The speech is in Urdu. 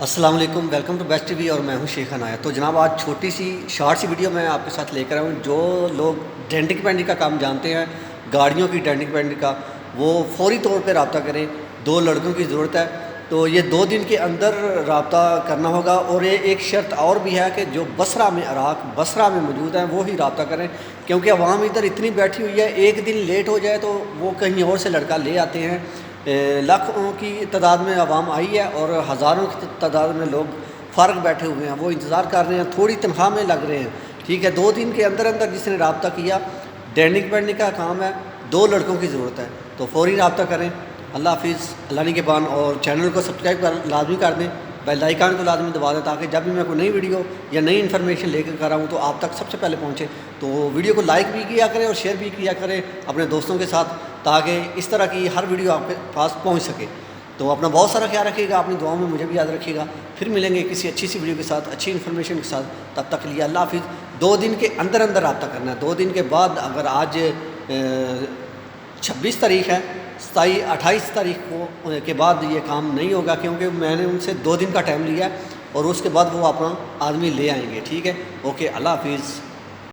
السلام علیکم، welcome to best TV اور میں ہوں شیخ عنایت۔ تو جناب آج چھوٹی سی شارٹ سی ویڈیو میں آپ کے ساتھ لے کر آیا ہوں۔ جو لوگ ڈینٹنگ پینٹنگ کا کام جانتے ہیں، گاڑیوں کی ڈینٹنگ پینٹنگ کا، وہ فوری طور پہ رابطہ کریں۔ 2 لڑکوں کی ضرورت ہے، تو یہ 2 دن کے اندر رابطہ کرنا ہوگا۔ اور یہ ایک شرط اور بھی ہے کہ جو بصرہ میں بصرہ میں موجود ہیں وہ ہی رابطہ کریں، کیونکہ عوام ادھر اتنی بیٹھی ہوئی ہے، ایک دن لیٹ ہو جائے تو وہ کہیں اور سے لڑکا لے آتے ہیں۔ لاکھوں کی تعداد میں عوام آئی ہے اور ہزاروں کی تعداد میں لوگ فارغ بیٹھے ہوئے ہیں، وہ انتظار کر رہے ہیں، تھوڑی تنخواہ میں لگ رہے ہیں۔ ٹھیک ہے، 2 دن کے اندر اندر جس نے رابطہ کیا، ڈینٹنگ پینٹنگ کا کام ہے، 2 لڑکوں کی ضرورت ہے، تو فوری رابطہ کریں۔ اللہ حافظ، اللہ نگہبان۔ اور چینل کو سبسکرائب لازمی کر دیں، بیل آئیکن کو لازمی دبا دیں، تاکہ جب بھی میں کوئی نئی ویڈیو یا نئی انفارمیشن لے کر آؤں تو آپ تک سب سے پہلے پہنچے۔ تو ویڈیو کو لائک بھی کیا کریں اور شیئر بھی کیا کریں اپنے دوستوں کے ساتھ، تاکہ اس طرح کی ہر ویڈیو آپ کے پاس پہنچ سکے۔ تو اپنا بہت سارا خیال رکھیے گا، اپنی دعاؤں میں مجھے بھی یاد رکھیے گا۔ پھر ملیں گے کسی اچھی سی ویڈیو کے ساتھ، اچھی انفارمیشن کے ساتھ۔ تب تک لیے اللہ حافظ۔ 2 دن کے اندر اندر رابطہ کرنا ہے۔ 2 دن کے بعد، اگر آج 26 تاریخ ہے، 28 تاریخ کے بعد یہ کام نہیں ہوگا، کیونکہ میں نے ان سے 2 دن کا ٹائم لیا ہے، اور اس کے بعد وہ اپنا آدمی لے آئیں گے۔ ٹھیک ہے، اوکے، اللہ حافظ۔